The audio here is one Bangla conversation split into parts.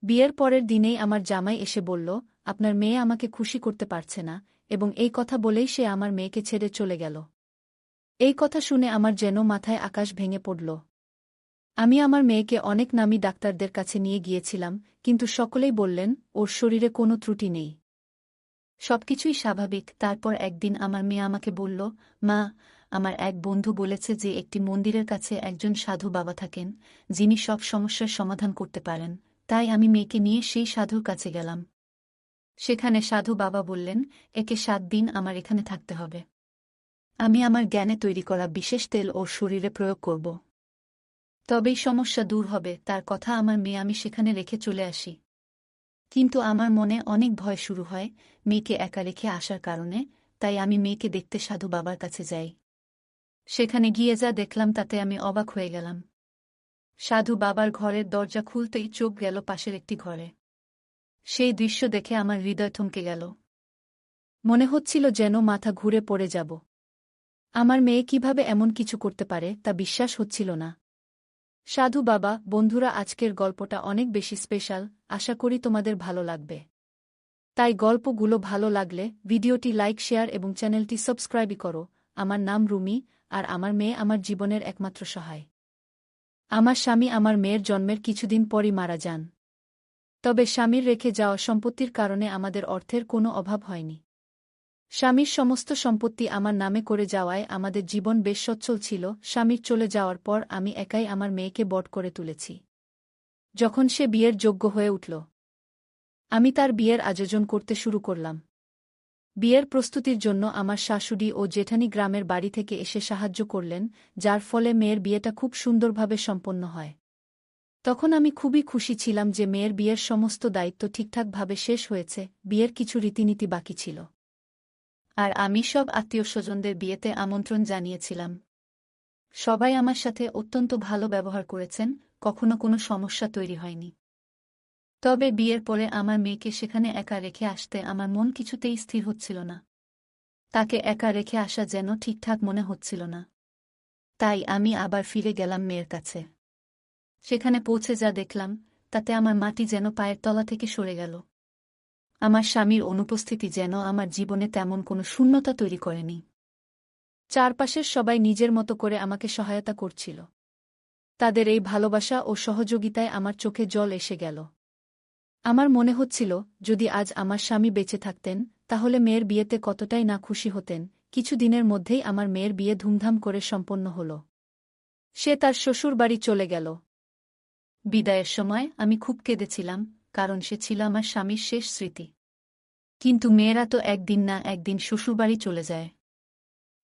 বিয়ের পরের দিনেই আমার জামাই এসে বলল, আপনার মেয়ে আমাকে খুশি করতে পারছে না, এবং এই কথা বলেই সে আমার মেয়েকে ছেড়ে চলে গেল। এই কথা শুনে আমার যেন মাথায় আকাশ ভেঙে পড়ল। আমি আমার মেয়েকে অনেক নামী ডাক্তারদের কাছে নিয়ে গিয়েছিলাম, কিন্তু সকলেই বললেন ওর শরীরে কোনো ত্রুটি নেই, সবকিছুই স্বাভাবিক। তারপর একদিন আমার মেয়ে আমাকে বলল, মা, আমার এক বন্ধু বলেছে যে একটি মন্দিরের কাছে একজন সাধু বাবা থাকেন, যিনি সব সমস্যার সমাধান করতে পারেন। তাই আমি মেয়েকে নিয়ে সেই সাধুর কাছে গেলাম। সেখানে সাধু বাবা বললেন, একে 7 দিন আমার এখানে থাকতে হবে। আমি আমার জ্ঞানে তৈরি করা বিশেষ তেল ওর শরীরে প্রয়োগ করব। তবেই সমস্যা দূর হবে। তার কথা আমার মেয়ে আমি সেখানে রেখে চলে আসি। কিন্তু আমার মনে অনেক ভয় শুরু হয় মেয়েকে একা রেখে আসার কারণে। তাই আমি মেয়েকে দেখতে সাধু বাবার কাছে যাই। সেখানে গিয়ে যা দেখলাম তাতে আমি অবাক হয়ে গেলাম। সাধু বাবার ঘরের দরজা খুলতেই চোখ গেল পাশের একটি ঘরে। সেই দৃশ্য দেখে আমার হৃদয় থমকে গেল। মনে হচ্ছিল যেন মাথা ঘুরে পড়ে যাব। আমার মেয়ে কিভাবে এমন কিছু করতে পারে তা বিশ্বাস হচ্ছিল না। সাধু বাবা, বন্ধুরা, আজকের গল্পটা অনেক বেশি স্পেশাল। আশা করি তোমাদের ভালো লাগবে। তাই গল্পগুলো ভালো লাগলে ভিডিওটি লাইক, শেয়ার এবং চ্যানেলটি সাবস্ক্রাইব করো। আমার নাম রুমি, আর আমার মেয়ে আমার জীবনের একমাত্র সহায়। আমার স্বামী আমার মেয়ের জন্মের কিছুদিন পরই মারা যান। তবে স্বামীর রেখে যাওয়া সম্পত্তির কারণে আমাদের অর্থের কোনো অভাব হয়নি। স্বামীর সমস্ত সম্পত্তি আমার নামে করে যাওয়ায় আমাদের জীবন বেশ সচ্ছল ছিল। স্বামীর চলে যাওয়ার পর আমি একাই আমার মেয়েকে বড় করে তুলেছি। যখন সে বিয়ের যোগ্য হয়ে উঠল, আমি তার বিয়ের আয়োজন করতে শুরু করলাম। বিয়ের প্রস্তুতির জন্য আমার শাশুড়ি ও জেঠানি গ্রামের বাড়ি থেকে এসে সাহায্য করলেন, যার ফলে মেয়ের বিয়েটা খুব সুন্দরভাবে সম্পন্ন হয়। তখন আমি খুবই খুশি ছিলাম যে মেয়ের বিয়ের সমস্ত দায়িত্ব ঠিকঠাকভাবে শেষ হয়েছে। বিয়ের কিছু রীতিনীতি বাকি ছিল, আর আমি সব আত্মীয়স্বজনদের বিয়েতে আমন্ত্রণ জানিয়েছিলাম। সবাই আমার সাথে অত্যন্ত ভালো ব্যবহার করেছেন, কখনো কোনো সমস্যা তৈরি হয়নি। তবে বিয়ের পরে আমার মেয়েকে সেখানে একা রেখে আসতে আমার মন কিছুতেই স্থির হচ্ছিল না। তাকে একা রেখে আসা যেন ঠিকঠাক মনে হচ্ছিল না। তাই আমি আবার ফিরে গেলাম মেয়ের কাছে। সেখানে পৌঁছে যা দেখলাম তাতে আমার মাটি যেন পায়ের তলা থেকে সরে গেল। আমার স্বামীর অনুপস্থিতি যেন আমার জীবনে তেমন কোনো শূন্যতা তৈরি করেনি। চারপাশের সবাই নিজের মতো করে আমাকে সহায়তা করছিল। তাদের এই ভালোবাসা ও সহযোগিতায় আমার চোখে জল এসে গেল। আমার মনে হচ্ছিল, যদি আজ আমার স্বামী বেঁচে থাকতেন তাহলে মেয়ের বিয়েতে কতটাই না খুশি হতেন। কিছু দিনের মধ্যেই আমার মেয়ের বিয়ে ধুমধাম করে সম্পন্ন হল। সে তার শ্বশুর বাড়ি চলে গেল। বিদায়ের সময় আমি খুব কেঁদেছিলাম, কারণ সে ছিল আমার স্বামীর শেষ স্মৃতি। কিন্তু মেয়েরা তো একদিন না একদিন শ্বশুরবাড়ি চলে যায়।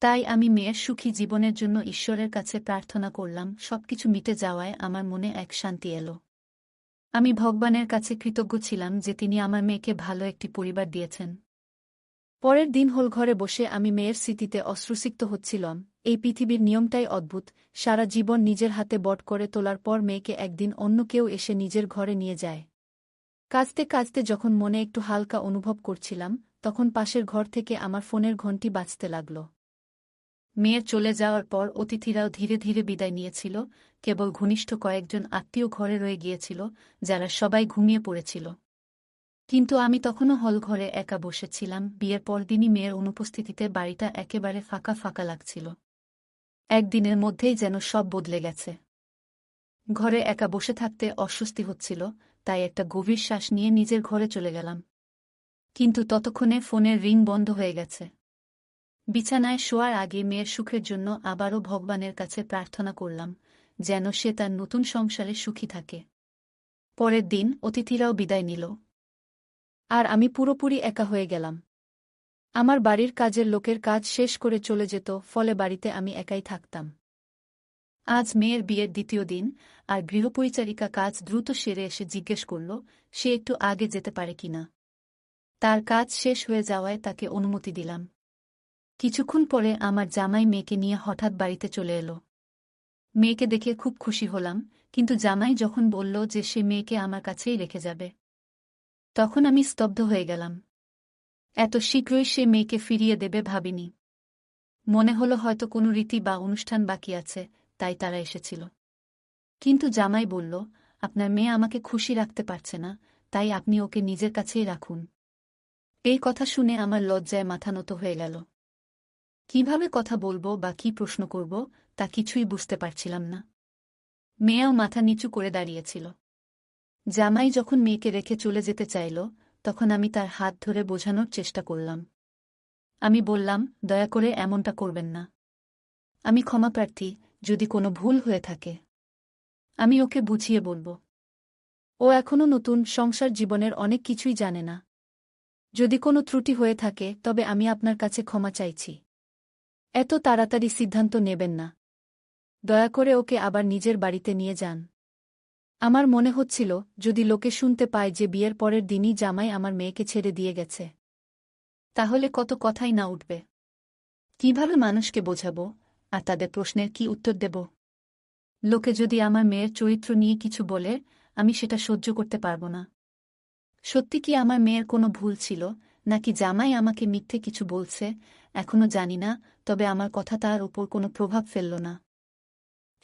তাই আমি মেয়ের সুখী জীবনের জন্য ঈশ্বরের কাছে প্রার্থনা করলাম। সবকিছু মিটে যাওয়ায় আমার মনে এক শান্তি এলো। আমি ভগবানের কাছে কৃতজ্ঞ ছিলাম যে তিনি আমার মেয়েকে ভালো একটি পরিবার দিয়েছেন। পরের দিন হল ঘরে বসে আমি মেয়ের স্মৃতিতে অশ্রুসিক্ত হচ্ছিলাম। এই পৃথিবীর নিয়মটাই অদ্ভুত। সারা জীবন নিজের হাতে বট করে তোলার পর মেয়েকে একদিন অন্য কেউ এসে নিজের ঘরে নিয়ে যায়। কাঁদতে কাঁদতে যখন মনে একটু হালকা অনুভব করছিলাম, তখন পাশের ঘর থেকে আমার ফোনের ঘণ্টি বাজতে লাগল। মেয়ের চলে যাওয়ার পর অতিথিরাও ধীরে ধীরে বিদায় নিয়েছিল। কেবল ঘনিষ্ঠ কয়েকজন আত্মীয় ঘরে রয়ে গিয়েছিল, যারা সবাই ঘুমিয়ে পড়েছিল। কিন্তু আমি তখনও হলঘরে একা বসেছিলাম। বিয়ের পরদিনই মেয়ের অনুপস্থিতিতে বাড়িটা একেবারে ফাঁকা ফাঁকা লাগছিল। একদিনের মধ্যেই যেন সব বদলে গেছে। ঘরে একা বসে থাকতে অস্বস্তি হচ্ছিল, তাই একটা গভীর শ্বাস নিয়ে নিজের ঘরে চলে গেলাম। কিন্তু ততক্ষণে ফোনের রিং বন্ধ হয়ে গেছে। বিছানায় শোয়ার আগে মেয়ের সুখের জন্য আবারও ভগবানের কাছে প্রার্থনা করলাম, যেন সে তার নতুন সংসারে সুখী থাকে। পরের দিন অতিথিরাও বিদায় নিল, আর আমি পুরোপুরি একা হয়ে গেলাম। আমার বাড়ির কাজের লোকের কাজ শেষ করে চলে যেত, ফলে বাড়িতে আমি একাই থাকতাম। আজ মেয়ের বিয়ের দ্বিতীয় দিন, আর গৃহপরিচারিকা কাজ দ্রুত সেরে এসে জিজ্ঞেস করল সে একটু আগে যেতে পারে কিনা। তার কাজ শেষ হয়ে যাওয়ায় তাকে অনুমতি দিলাম। কিছুক্ষণ পরে আমার জামাই মেয়েকে নিয়ে হঠাৎ বাড়িতে চলে এলো। মেয়েকে দেখে খুব খুশি হলাম, কিন্তু জামাই যখন বলল যে সে মেয়েকে আমার কাছেই রেখে যাবে, তখন আমি স্তব্ধ হয়ে গেলাম। এত শীঘ্রই সে মেয়েকে ফিরিয়ে দেবে ভাবিনি। মনে হলো হয়তো কোনো রীতি বা অনুষ্ঠান বাকি আছে, তাই তারা এসেছিল। কিন্তু জামাই বলল, আপনার মেয়ে আমাকে খুশি রাখতে পারছে না, তাই আপনি ওকে নিজের কাছেই রাখুন। এই কথা শুনে আমার লজ্জায় মাথা নত হয়ে গেল। কিভাবে কথা বলবো বা কি প্রশ্ন করব তা কিছুই বুঝতে পারছিলাম না। মেয়েও মাথা নিচু করে দাঁড়িয়েছিল। জামাই যখন মেয়েকে রেখে চলে যেতে চাইল, তখন আমি তার হাত ধরে বোঝানোর চেষ্টা করলাম। আমি বললাম, দয়া করে এমনটা করবেন না। আমি ক্ষমাপ্রার্থী যদি কোনো ভুল হয়ে থাকে। আমি ওকে বুঝিয়ে বলব। ও এখনো নতুন, সংসার জীবনের অনেক কিছুই জানে না। যদি কোনো ত্রুটি হয়ে থাকে তবে আমি আপনার কাছে ক্ষমা চাইছি। এত তাড়াতাড়ি সিদ্ধান্ত নেবেন না। দয়া করে ওকে আবার নিজের বাড়িতে নিয়ে যান। আমার মনে হচ্ছিল, যদি লোকে শুনতে পায় যে বিয়ের পরের দিনই জামাই আমার মেয়েকে ছেড়ে দিয়ে গেছে, তাহলে কত কথাই না উঠবে। কিভাবে মানুষকে বোঝাবো, আর তাদের প্রশ্নের কি উত্তর দেব? লোকে যদি আমার মেয়ের চরিত্র নিয়ে কিছু বলে, আমি সেটা সহ্য করতে পারব না। সত্যি কি আমার মেয়ের কোনো ভুল ছিল, নাকি জামাই আমাকে মিথ্যে কিছু বলছে, এখনো জানি না, তবে আমার কথা তার উপর কোনো প্রভাব ফেলল না।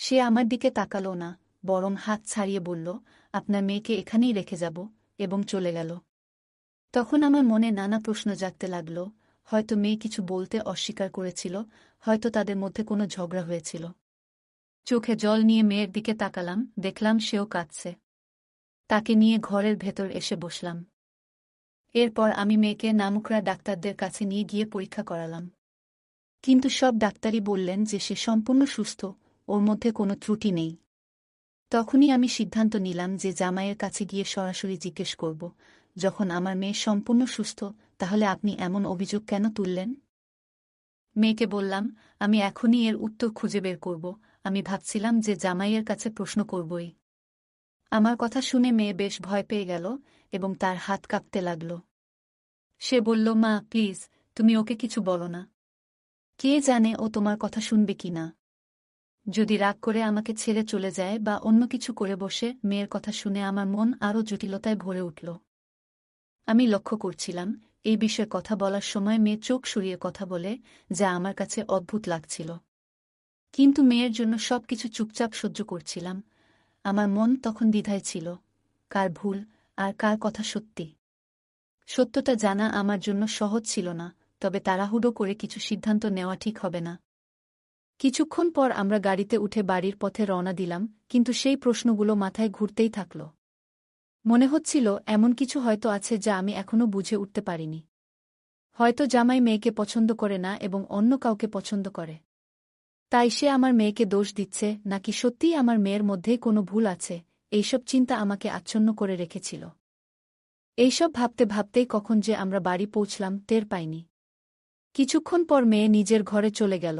সে আমার দিকে তাকালো না, বরং হাত ছাড়িয়ে বলল, আপনার মেয়েকে এখানেই রেখে যাব, এবং চলে গেল। তখন আমার মনে নানা প্রশ্ন জাগতে লাগল। হয়তো মেয়ে কিছু বলতে অস্বীকার করেছিল, হয়তো তাদের মধ্যে কোনো ঝগড়া হয়েছিল। চোখে জল নিয়ে মেয়ের দিকে তাকালাম, দেখলাম সেও কাঁদছে। তাকে নিয়ে ঘরের ভেতর এসে বসলাম। এরপর আমি মেয়েকে নামকরা ডাক্তারদের কাছে নিয়ে গিয়ে পরীক্ষা করালাম। কিন্তু সব ডাক্তারই বললেন যে সে সম্পূর্ণ সুস্থ, ওর মধ্যে কোনো ত্রুটি নেই। তখনই আমি সিদ্ধান্ত নিলাম যে জামাইয়ের কাছে গিয়ে সরাসরি জিজ্ঞেস করব, যখন আমার মেয়ে সম্পূর্ণ সুস্থ, তাহলে আপনি এমন অভিযোগ কেন তুললেন? মেয়েকে বললাম, আমি এখনই এর উত্তর খুঁজে বের করব। আমি ভাবছিলাম যে জামাইয়ের কাছে প্রশ্ন করবই। আমার কথা শুনে মেয়ে বেশ ভয় পেয়ে গেল এবং তার হাত কাঁপতে লাগল। সে বলল, মা প্লিজ, তুমি ওকে কিছু বলো না। কে জানে ও তোমার কথা শুনবে কি না। যদি রাগ করে আমাকে ছেড়ে চলে যায় বা অন্য কিছু করে বসে। মেয়ের কথা শুনে আমার মন আরও জটিলতায় ভরে উঠল। আমি লক্ষ্য করছিলাম, এই বিষয়ে কথা বলার সময় মেয়ে চোখ সরিয়ে কথা বলে, যা আমার কাছে অদ্ভুত লাগছিল। কিন্তু মেয়ের জন্য সবকিছু চুপচাপ সহ্য করছিলাম। আমার মন তখন দ্বিধায় ছিল, কার ভুল আর কার কথা সত্যি। সত্যটা জানা আমার জন্য সহজ ছিল না, তবে তাড়াহুড়ো করে কিছু সিদ্ধান্ত নেওয়া ঠিক হবে না। কিছুক্ষণ পর আমরা গাড়িতে উঠে বাড়ির পথে রওনা দিলাম, কিন্তু সেই প্রশ্নগুলো মাথায় ঘুরতেই থাকল। মনে হচ্ছিল এমন কিছু হয়তো আছে যা আমি এখনো বুঝে উঠতে পারিনি। হয়তো জামাই মেয়েকে পছন্দ করে না এবং অন্য কাউকে পছন্দ করে। তাই সে আমার মেয়েকে দোষ দিচ্ছে, নাকি সত্যিই আমার মেয়ের মধ্যেই কোনো ভুল আছে, এইসব চিন্তা আমাকে আচ্ছন্ন করে রেখেছিল। এইসব ভাবতে ভাবতেই কখন যে আমরা বাড়ি পৌঁছলাম টের পাইনি। কিছুক্ষণ পর মেয়ে নিজের ঘরে চলে গেল।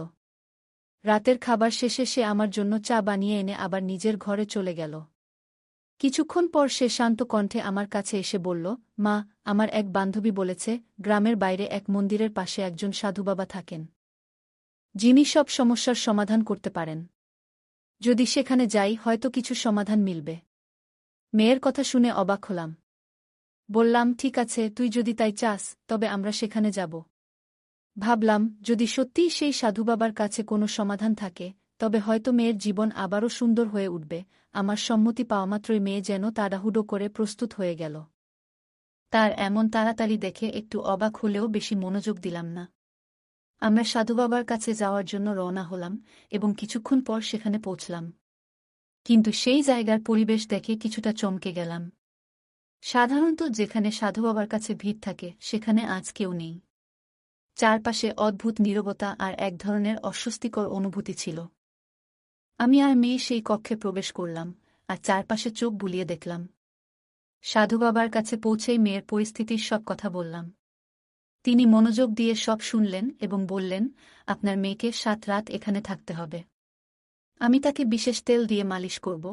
রাতের খাবার শেষে সে আমার জন্য চা বানিয়ে এনে আবার নিজের ঘরে চলে গেল। কিছুক্ষণ পর সে শান্ত কণ্ঠে আমার কাছে এসে বলল, মা, আমার এক বান্ধবী বলেছে, গ্রামের বাইরে এক মন্দিরের পাশে একজন সাধুবাবা থাকেন, যিনি সব সমস্যার সমাধান করতে পারেন। যদি সেখানে যাই হয়তো কিছু সমাধান মিলবে। মেয়ের কথা শুনে অবাক হলাম। বললাম, ঠিক আছে, তুই যদি তাই চাস, তবে আমরা সেখানে যাব। ভাবলাম, যদি সত্যিই সেই সাধুবাবার কাছে কোনো সমাধান থাকে, তবে হয়তো মেয়ের জীবন আবারও সুন্দর হয়ে উঠবে। আমার সম্মতি পাওয়ামাত্রই মেয়ে যেন তাড়াহুড়ো করে প্রস্তুত হয়ে গেল। তার এমন তাড়াতাড়ি দেখে একটু অবাক হলেও বেশি মনোযোগ দিলাম না। আমরা সাধুবাবার কাছে যাওয়ার জন্য রওনা হলাম এবং কিছুক্ষণ পর সেখানে পৌঁছলাম। কিন্তু সেই জায়গার পরিবেশ দেখে কিছুটা চমকে গেলাম। সাধারণত যেখানে সাধুবাবার কাছে ভিড় থাকে সেখানে আজ কেউ নেই। চারপাশে অদ্ভুত নীরবতা আর এক ধরনের অস্বস্তিকর অনুভূতি ছিল। আমি আর মেয়ে সেই কক্ষে প্রবেশ করলাম, আর চারপাশে চোখ বুলিয়ে দেখলাম। সাধুবাবার কাছে পৌঁছেই মেয়ের পরিস্থিতির সব কথা বললাম। তিনি মনোযোগ দিয়ে সব শুনলেন এবং বললেন, আপনার মেয়েকে 7 রাত এখানে থাকতে হবে। আমি তাকে বিশেষ তেল দিয়ে মালিশ করব।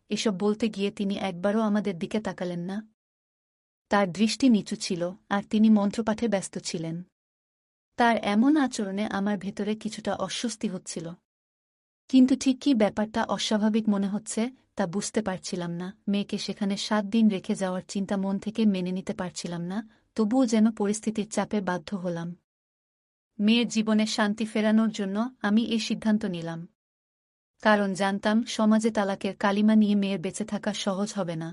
এসব বলতে গিয়ে তিনি একবারও আমাদের দিকে তাকালেন না। তার দৃষ্টি নিচু ছিল, আর তিনি মন্ত্রপাঠে ব্যস্ত ছিলেন। তার এমন আচরণে আমার ভেতরে কিছুটা অস্বস্তি হচ্ছিল। কিন্তু ঠিক কী ব্যাপারটা অস্বাভাবিক মনে হচ্ছে তা বুঝতে পারছিলাম না। মেয়েকে সেখানে 7 দিন রেখে যাওয়ার চিন্তা মন থেকে মেনে নিতে পারছিলাম না, তবুও যেন পরিস্থিতির চাপে বাধ্য হলাম। মেয়ের জীবনে শান্তি ফেরানোর জন্য আমি এই সিদ্ধান্ত নিলাম। কারণ জানতাম সমাজে তালাকের কালিমা নিয়ে মেয়ের বেঁচে থাকা সহজ হবে না।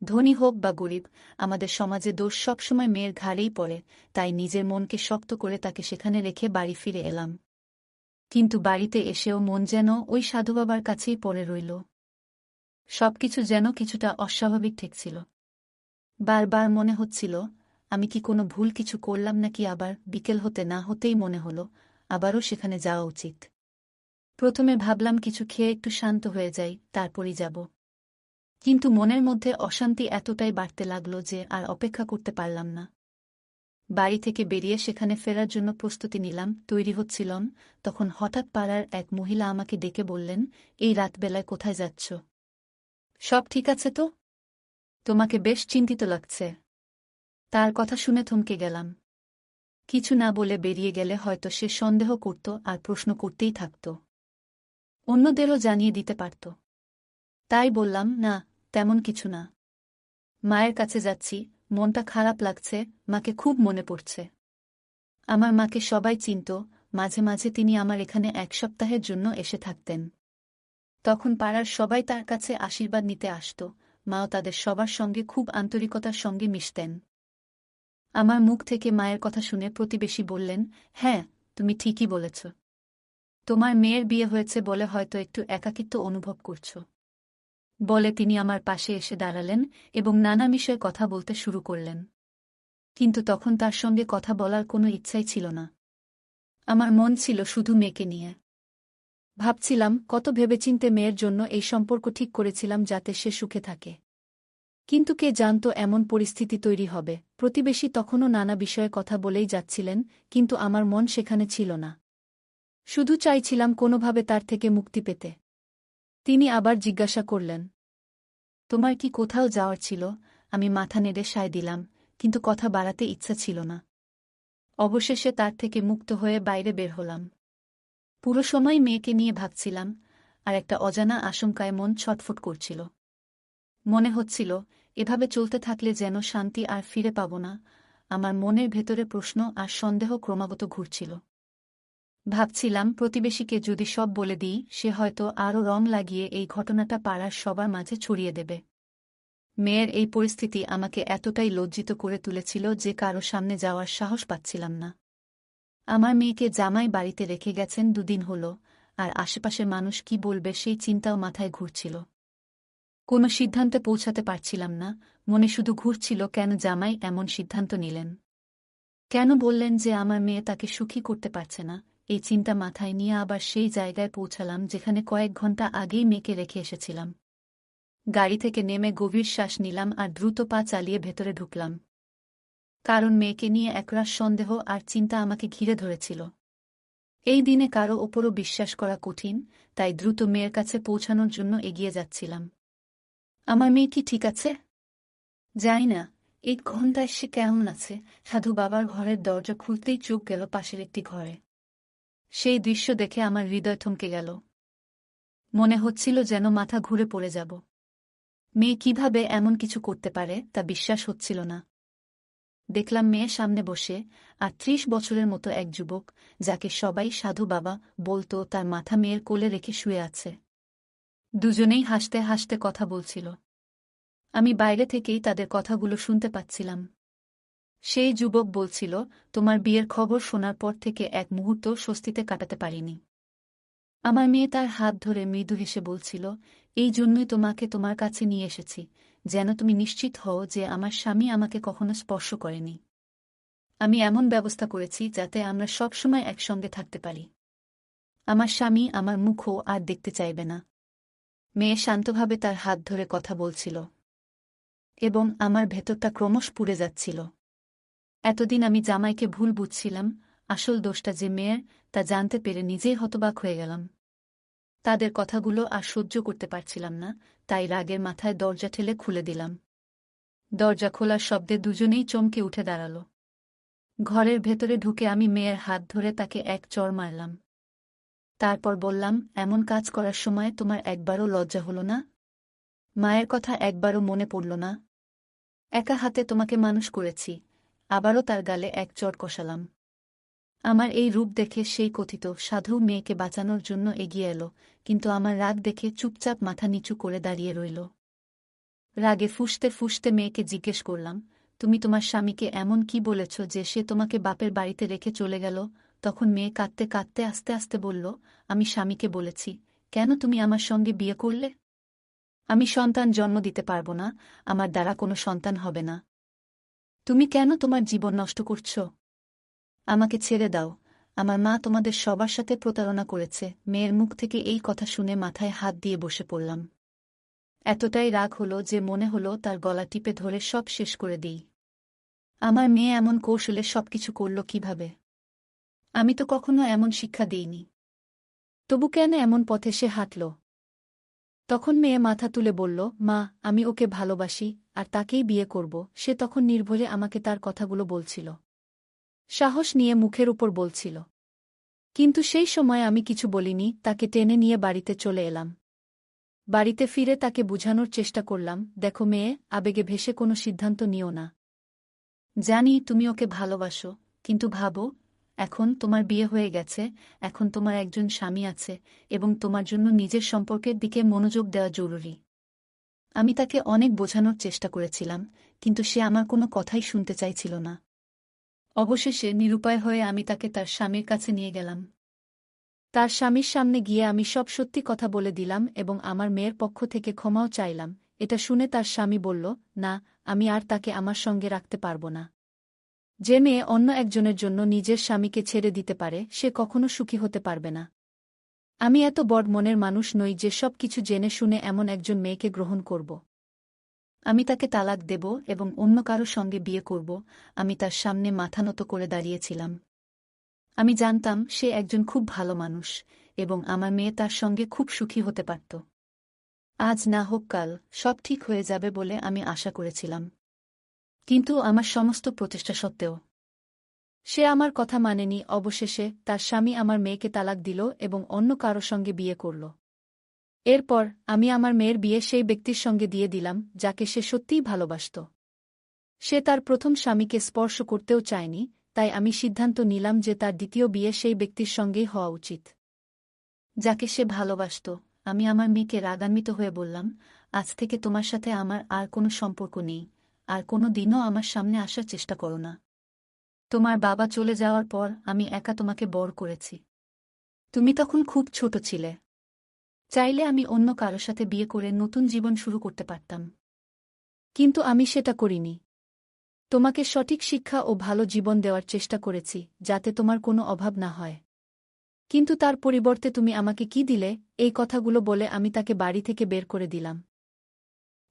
ধনী হোক বা গরিব, আমাদের সমাজে দোষ সবসময় মেয়ের ঘাড়েই পড়ে, তাই নিজের মনকে শক্ত করে তাকে সেখানে রেখে বাড়ি ফিরে এলাম। কিন্তু বাড়িতে এসেও মন যেন ওই সাধুবাবার কাছেই পড়ে রইল। সবকিছু যেন কিছুটা অস্বাভাবিক ঠেকছিল। বারবার মনে হচ্ছিল, আমি কি কোনো ভুল কিছু করলাম নাকি। আবার বিকেল হতে না হতেই মনে হলো আবারও সেখানে যাওয়া উচিত। প্রথমে ভাবলাম কিছু খেয়ে একটু শান্ত হয়ে যাই, তারপরই যাব। কিন্তু মনের মধ্যে অশান্তি এতটাই বাড়তে লাগল যে আর অপেক্ষা করতে পারলাম না। বাড়ি থেকে বেরিয়ে সেখানে ফেরার জন্য প্রস্তুতি নিলাম, তৈরি হচ্ছিলাম, তখন হঠাৎ পাড়ার এক মহিলা আমাকে ডেকে বললেন, এই রাতবেলায় কোথায় যাচ্ছ? সব ঠিক আছে তো? তোমাকে বেশ চিন্তিত লাগছে। তার কথা শুনে থমকে গেলাম। কিছু না বলে বেরিয়ে গেলে হয়তো সে সন্দেহ করত আর প্রশ্ন করতেই থাকত। অন্যদেরও জানিয়ে দিতে পারত। তাই বললাম, না, তেমন কিছু না। মায়ের কাছে যাচ্ছি, মনটা খারাপ লাগছে, মাকে খুব মনে পড়ছে। আমার মাকে সবাই চিনত, মাঝে মাঝে তিনি আমার এখানে 1 সপ্তাহের জন্য এসে থাকতেন। তখন পাড়ার সবাই তার কাছে আশীর্বাদ নিতে আসত, মাও তাদের সবার সঙ্গে খুব আন্তরিকতার সঙ্গে মিশতেন। আমার মুখ থেকে মায়ের কথা শুনে প্রতিবেশী বললেন, হ্যাঁ, তুমি ঠিকই বলেছ। তোমার মেয়ের বিয়ে হয়েছে বলে হয়তো একটু একাকিত্ব অনুভব করছ। বলে তিনি আমার পাশে এসে দাঁড়ালেন এবং নানা বিষয়ে কথা বলতে শুরু করলেন। কিন্তু তখন তার সঙ্গে কথা বলার কোনো ইচ্ছাই ছিল না। আমার মন ছিল শুধু মেয়েকে নিয়ে। ভাবছিলাম, কত ভেবেচিন্তে মেয়ের জন্য এই সম্পর্ক ঠিক করেছিলাম যাতে সে সুখে থাকে। কিন্তু কে জানত এমন পরিস্থিতি তৈরি হবে। প্রতিবেশী তখনও নানা বিষয়ে কথা বলেই যাচ্ছিলেন, কিন্তু আমার মন সেখানে ছিল না। শুধু চাইছিলাম কোনোভাবে তার থেকে মুক্তি পেতে। তিনি আবার জিজ্ঞাসা করলেন, তোমার কি কোথাও যাওয়ার ছিল? আমি মাথা নেড়ে সায় দিলাম, কিন্তু কথা বাড়াতে ইচ্ছা ছিল না। অবশেষে তার থেকে মুক্ত হয়ে বাইরে বের হলাম। পুরো সময় মেয়েকে নিয়ে ভাবছিলাম, আর একটা অজানা আশঙ্কায় মন ছটফট করছিল। মনে হচ্ছিল, এভাবে চলতে থাকলে যেন শান্তি আর ফিরে পাব না। আমার মনের ভেতরে প্রশ্ন আর সন্দেহ ক্রমাগত ঘুরছিল। ভাবছিলাম, প্রতিবেশীকে যদি সব বলে দিই, সে হয়তো আরও রং লাগিয়ে এই ঘটনাটা পাড়ার সবার মাঝে ছড়িয়ে দেবে। মেয়ের এই পরিস্থিতি আমাকে এতটাই লজ্জিত করে তুলেছিল যে কারো সামনে যাওয়ার সাহস পাচ্ছিলাম না। আমার মেয়েকে জামাই বাড়িতে রেখে গেছেন 2 দিন হল, আর আশেপাশের মানুষ কি বলবে সেই চিন্তাও মাথায় ঘুরছিল। কোনো সিদ্ধান্তে পৌঁছাতে পারছিলাম না, মনে শুধু ঘুরছিল কেন জামাই এমন সিদ্ধান্ত নিলেন। কেন বললেন যে আমার মেয়ে তাকে সুখী করতে পারছে না। এই চিন্তা মাথায় নিয়ে আবার সেই জায়গায় পৌঁছালাম যেখানে কয়েক ঘন্টা আগেই মেয়েকে রেখে এসেছিলাম। গাড়ি থেকে নেমে গভীর শ্বাস নিলাম আর দ্রুত পা চালিয়ে ভেতরে ঢুকলাম। কারণ মেয়েকে নিয়ে একরাশ সন্দেহ আর চিন্তা আমাকে ঘিরে ধরেছিল। এই দিনে কারো ওপরও বিশ্বাস করা কঠিন, তাই দ্রুত মেয়ের কাছে পৌঁছানোর জন্য এগিয়ে যাচ্ছিলাম। আমার মেয়ে কি ঠিক আছে? জানি না, এই ঘন্টায় সে কেমন আছে। সাধু বাবার ঘরের দরজা খুলতেই চোখ গেল পাশের একটি ঘরে। সেই দৃশ্য দেখে আমার হৃদয় থমকে গেল। মনে হচ্ছিল যেন মাথা ঘুরে পড়ে যাব। মেয়ে কিভাবে এমন কিছু করতে পারে তা বিশ্বাস হচ্ছিল না। দেখলাম মেয়ে সামনে বসে, আর 30 বছরের মতো এক যুবক, যাকে সবাই সাধু বাবা বলতো, তার মাথা মেয়ের কোলে রেখে শুয়ে আছে। দুজনেই হাসতে হাসতে কথা বলছিল। আমি বাইরে থেকেই তাদের কথাগুলো শুনতে পাচ্ছিলাম। সেই যুবক বলছিল, তোমার বিয়ের খবর শোনার পর থেকে এক মুহূর্ত স্বস্তিতে কাটাতে পারিনি। আমার মেয়ে তার হাত ধরে মৃদু হেসে বলছিল, এই জন্যই তোমাকে তোমার কাছে নিয়ে এসেছি, যেন তুমি নিশ্চিত হও যে আমার স্বামী আমাকে কখনো স্পর্শ করেনি। আমি এমন ব্যবস্থা করেছি যাতে আমরা সবসময় একসঙ্গে থাকতে পারি। আমার স্বামী আমার মুখও আর দেখতে চাইবে না। মেয়ে শান্তভাবে তার হাত ধরে কথা বলছিল, এবং আমার ভেতরটা ক্রমশ পুড়ে যাচ্ছিল। এতদিন আমি জামাইকে ভুল বুঝছিলাম, আসল দোষটা যে মেয়ের, তা জানতে পেরে নিজেই হতবাক হয়ে গেলাম। তাদের কথাগুলো আর সহ্য করতে পারছিলাম না, তাই রাগের মাথায় দরজা ঠেলে খুলে দিলাম। দরজা খোলার শব্দে দুজনেই চমকে উঠে দাঁড়াল। ঘরের ভেতরে ঢুকে আমি মেয়ের হাত ধরে তাকে এক চড় মারলাম। তারপর বললাম, এমন কাজ করার সময় তোমার একবারও লজ্জা হল না? মায়ের কথা একবারও মনে পড়ল না? একা হাতে তোমাকে মানুষ করেছি। আবারও তার গালে এক চড় কষালাম। আমার এই রূপ দেখে সেই কথিত সাধু মেয়েকে বাঁচানোর জন্য এগিয়ে এলো, কিন্তু আমার রাগ দেখে চুপচাপ মাথা নিচু করে দাঁড়িয়ে রইল। রাগে ফুঁসতে ফুঁসতে মেয়েকে জিজ্ঞেস করলাম, তুমি তোমার স্বামীকে এমন কি বলেছ যে সে তোমাকে বাপের বাড়িতে রেখে চলে গেল? তখন মেয়ে কাঁদতে কাঁদতে আস্তে আস্তে বলল, আমি স্বামীকে বলেছি, কেন তুমি আমার সঙ্গে বিয়ে করলে? আমি সন্তান জন্ম দিতে পারব না, আমার দ্বারা কোনো সন্তান হবে না। তুমি কেন তোমার জীবন নষ্ট করছ? আমাকে ছেড়ে দাও, আমার মা তোমাদের সবার সাথে প্রতারণা করেছে। মেয়ের মুখ থেকে এই কথা শুনে মাথায় হাত দিয়ে বসে পড়লাম। এতটাই রাগ হলো যে মনে হলো তার গলা টিপে ধরে সব শেষ করে দিই। আমার মেয়ে এমন কৌশলে সবকিছু করল কিভাবে? আমি তো কখনো এমন শিক্ষা দিইনি। তবু কেন এমন পথে সে হাঁটল? তখন মেয়ে মাথা তুলে বলল, মা, আমি ওকে ভালোবাসি আর তাকেই বিয়ে করব। সে তখন নির্ভয়ে আমাকে তার কথাগুলো বলছিল, সাহস নিয়ে মুখের উপর বলছিল। কিন্তু সেই সময় আমি কিছু বলিনি, তাকে টেনে নিয়ে বাড়িতে চলে এলাম। বাড়িতে ফিরে তাকে বুঝানোর চেষ্টা করলাম, দেখো মেয়ে, আবেগে ভেসে কোনো সিদ্ধান্ত নিও না। জানি তুমি ওকে ভালোবাসো, কিন্তু ভাবো, এখন তোমার বিয়ে হয়ে গেছে, এখন তোমার একজন স্বামী আছে এবং তোমার জন্য নিজের সম্পর্কের দিকে মনোযোগ দেওয়া জরুরি। আমি তাকে অনেক বোঝানোর চেষ্টা করেছিলাম, কিন্তু সে আমার কোনো কথাই শুনতে চাইছিল না। অবশেষে নিরুপায় হয়ে আমি তাকে তার স্বামীর কাছে নিয়ে গেলাম। তার স্বামীর সামনে গিয়ে আমি সব সত্যি কথা বলে দিলাম এবং আমার মেয়ের পক্ষ থেকে ক্ষমাও চাইলাম। এটা শুনে তার স্বামী বলল, না, আমি আর তাকে আমার সঙ্গে রাখতে পারব না। যে মেয়ে অন্য একজনের জন্য নিজের স্বামীকে ছেড়ে দিতে পারে সে কখনো সুখী হতে পারবে না। আমি এত বড় মনের মানুষ নই যে সব কিছু জেনে শুনে এমন একজন মেয়েকে গ্রহণ করব। আমি তাকে তালাক দেব এবং অন্য কারো সঙ্গে বিয়ে করব। আমি তার সামনে মাথা নত করে দাঁড়িয়েছিলাম। আমি জানতাম সে একজন খুব ভালো মানুষ এবং আমার মেয়ে তার সঙ্গে খুব সুখী হতে পারত। আজ না হোক কাল সব ঠিক হয়ে যাবে বলে আমি আশা করেছিলাম। কিন্তু আমার সমস্ত প্রচেষ্টা সত্ত্বেও সে আমার কথা মানেনি। অবশেষে তার স্বামী আমার মেয়েকে তালাক দিল এবং অন্য কারো সঙ্গে বিয়ে করল। এরপর আমি আমার মেয়ের বিয়ে সেই ব্যক্তির সঙ্গে দিয়ে দিলাম যাকে সে সত্যিই ভালোবাসত। সে তার প্রথম স্বামীকে স্পর্শ করতেও চায়নি, তাই আমি সিদ্ধান্ত নিলাম যে তার দ্বিতীয় বিয়ে সেই ব্যক্তির সঙ্গেই হওয়া উচিত যাকে সে ভালোবাসত। আমি আমার মেয়েকে রাগান্বিত হয়ে বললাম, আজ থেকে তোমার সাথে আমার আর কোনো সম্পর্ক নেই, আর কোনো দিনও আমার সামনে আসার চেষ্টা করো না। তোমার বাবা চলে যাওয়ার পর আমি একা তোমাকে বড় করেছি। তুমি তখন খুব ছোট ছিলে। চাইলে আমি অন্য কারো সাথে বিয়ে করে নতুন জীবন শুরু করতে পারতাম, কিন্তু আমি সেটা করিনি। তোমাকে সঠিক শিক্ষা ও ভালো জীবন দেওয়ার চেষ্টা করেছি যাতে তোমার কোনো অভাব না হয়। কিন্তু তার পরিবর্তে তুমি আমাকে কি দিলে? এই কথাগুলো বলে আমি তাকে বাড়ি থেকে বের করে দিলাম।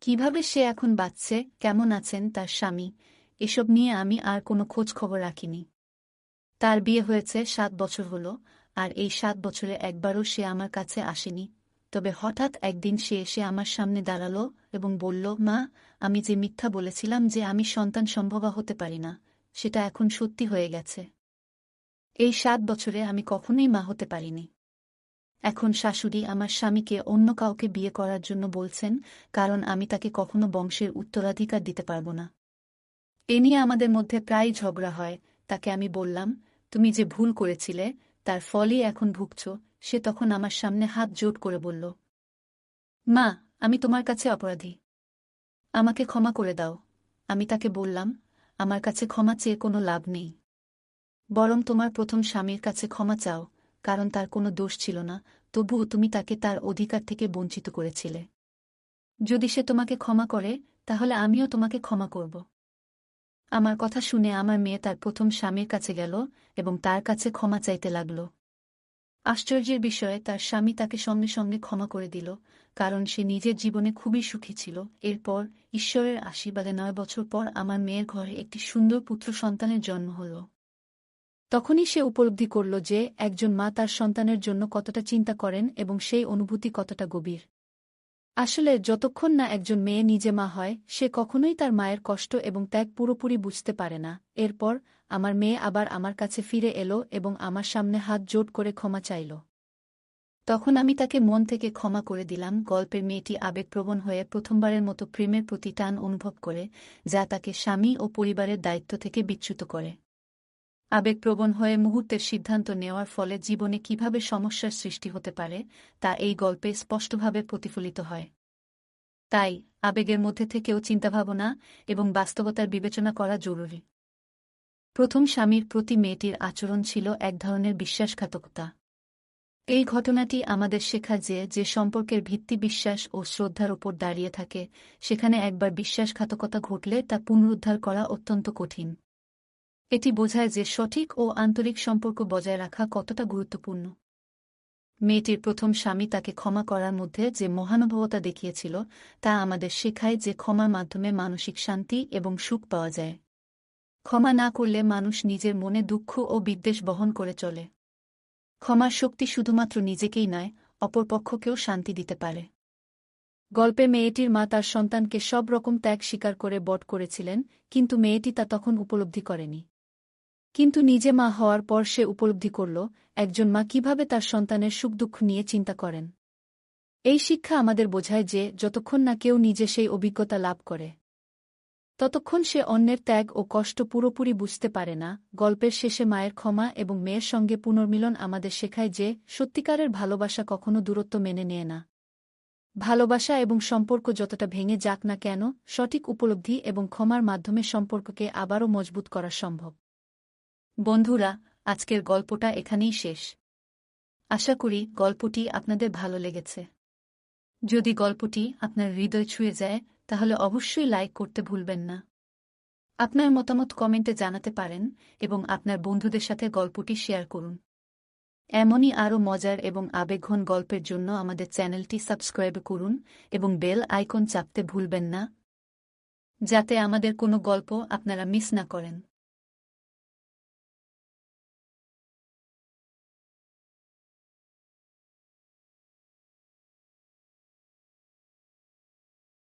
কিভাবে সে এখন বাঁচছে, কেমন আছেন তার স্বামী, এসব নিয়ে আমি আর কোনো খোঁজ খবর রাখিনি। তার বিয়ে হয়েছে 7 বছর হলো, আর এই 7 বছরে একবারও সে আমার কাছে আসেনি। তবে হঠাৎ একদিন সে এসে আমার সামনে দাঁড়ালো এবং বলল, মা, আমি যে মিথ্যা বলেছিলাম যে আমি সন্তান সম্ভবা হতে পারি না, সেটা এখন সত্যি হয়ে গেছে। এই 7 বছরে আমি কখনোই মা হতে পারিনি। এখন শাশুড়ি আমার স্বামীকে অন্য কাউকে বিয়ে করার জন্য বলছেন, কারণ আমি তাকে কখনো বংশের উত্তরাধিকার দিতে পারব না। এ নিয়ে আমাদের মধ্যে প্রায় ঝগড়া হয়। তাকে আমি বললাম, তুমি যে ভুল করেছিলে তার ফলই এখন ভুগছ। সে তখন আমার সামনে হাত জোড় করে বলল, মা, আমি তোমার কাছে অপরাধী, আমাকে ক্ষমা করে দাও। আমি তাকে বললাম, আমার কাছে ক্ষমা চেয়ে কোনো লাভ নেই, বরং তোমার প্রথম স্বামীর কাছে ক্ষমা চাও, কারণ তার কোনো দোষ ছিল না, তবুও তুমি তাকে তার অধিকার থেকে বঞ্চিত করেছিলে। যদি সে তোমাকে ক্ষমা করে, তাহলে আমিও তোমাকে ক্ষমা করব। আমার কথা শুনে আমার মেয়ে তার প্রথম স্বামীর কাছে গেল এবং তার কাছে ক্ষমা চাইতে লাগল। আশ্চর্যের বিষয়ে তার স্বামী তাকে সঙ্গে সঙ্গে ক্ষমা করে দিল, কারণ সে নিজের জীবনে খুবই সুখী ছিল। এরপর ঈশ্বরের আশীর্বাদে 9 বছর পর আমার মেয়ের ঘরে একটি সুন্দর পুত্র সন্তানের জন্ম হল। তখনই সে উপলব্ধি করল যে একজন মা তার সন্তানের জন্য কতটা চিন্তা করেন এবং সেই অনুভূতি কতটা গভীর। আসলে যতক্ষণ না একজন মেয়ে নিজে মা হয়, সে কখনোই তার মায়ের কষ্ট এবং ত্যাগ পুরোপুরি বুঝতে পারে না। এরপর আমার মেয়ে আবার আমার কাছে ফিরে এলো এবং আমার সামনে হাত জোড় করে ক্ষমা চাইল। তখন আমি তাকে মন থেকে ক্ষমা করে দিলাম। গল্পের মেয়েটি আবেগপ্রবণ হয়ে প্রথমবারের মতো প্রেমের প্রতি টান অনুভব করে, যা তাকে স্বামী ও পরিবারের দায়িত্ব থেকে বিচ্যুত করে। আবেগপ্রবণ হয়ে মুহূর্তের সিদ্ধান্ত নেওয়ার ফলে জীবনে কিভাবে সমস্যার সৃষ্টি হতে পারে তা এই গল্পে স্পষ্টভাবে প্রতিফলিত হয়। তাই আবেগের মধ্যে থেকেও চিন্তাভাবনা এবং বাস্তবতার বিবেচনা করা জরুরি। প্রথম স্বামীর প্রতি মেয়েটির আচরণ ছিল এক ধরনের বিশ্বাসঘাতকতা। এই ঘটনাটি আমাদের শেখায় যে সম্পর্কের ভিত্তি বিশ্বাস ও শ্রদ্ধার ওপর দাঁড়িয়ে থাকে, সেখানে একবার বিশ্বাসঘাতকতা ঘটলে তা পুনরুদ্ধার করা অত্যন্ত কঠিন। এটি বোঝায় যে সঠিক ও আন্তরিক সম্পর্ক বজায় রাখা কতটা গুরুত্বপূর্ণ। মেয়েটির প্রথম স্বামী তাকে ক্ষমা করার মধ্যে যে মহানুভবতা দেখিয়েছিল, তা আমাদের শেখায় যে ক্ষমার মাধ্যমে মানসিক শান্তি এবং সুখ পাওয়া যায়। ক্ষমা না করলে মানুষ নিজের মনে দুঃখ ও বিদ্বেষ বহন করে চলে। ক্ষমার শক্তি শুধুমাত্র নিজেকেই নয়, অপর পক্ষকেও শান্তি দিতে পারে। গল্পে মেয়েটির মা তার সন্তানকে সব রকম ত্যাগ স্বীকার করে বট করেছিলেন, কিন্তু মেয়েটি তা তখন উপলব্ধি করেনি। কিন্তু নিজে মা হওয়ার পর সে উপলব্ধি করল, একজন মা কিভাবে তার সন্তানের সুখ দুঃখ নিয়ে চিন্তা করেন। এই শিক্ষা আমাদের বোঝায় যে যতক্ষণ না কেউ নিজে সেই অভিজ্ঞতা লাভ করে, ততক্ষণ সে অন্যের ত্যাগ ও কষ্ট পুরোপুরি বুঝতে পারে না। গল্পের শেষে মায়ের ক্ষমা এবং মেয়ের সঙ্গে পুনর্মিলন আমাদের শেখায় যে সত্যিকারের ভালোবাসা কখনো দূরত্ব মেনে নেয় না। ভালোবাসা এবং সম্পর্ক যতটা ভেঙে যাক না কেন, সঠিক উপলব্ধি এবং ক্ষমার মাধ্যমে সম্পর্ককে আবারও মজবুত করা সম্ভব। বন্ধুরা, আজকের গল্পটা এখানেই শেষ। আশা করি গল্পটি আপনাদের ভালো লেগেছে। যদি গল্পটি আপনার হৃদয় ছুঁয়ে যায়, তাহলে অবশ্যই লাইক করতে ভুলবেন না। আপনার মতামত কমেন্টে জানাতে পারেন এবং আপনার বন্ধুদের সাথে গল্পটি শেয়ার করুন। এমনই আরও মজার এবং আবেগঘন গল্পের জন্য আমাদের চ্যানেলটি সাবস্ক্রাইব করুন এবং বেল আইকন চাপতে ভুলবেন না, যাতে আমাদের কোনো গল্প আপনারা মিস না করেন।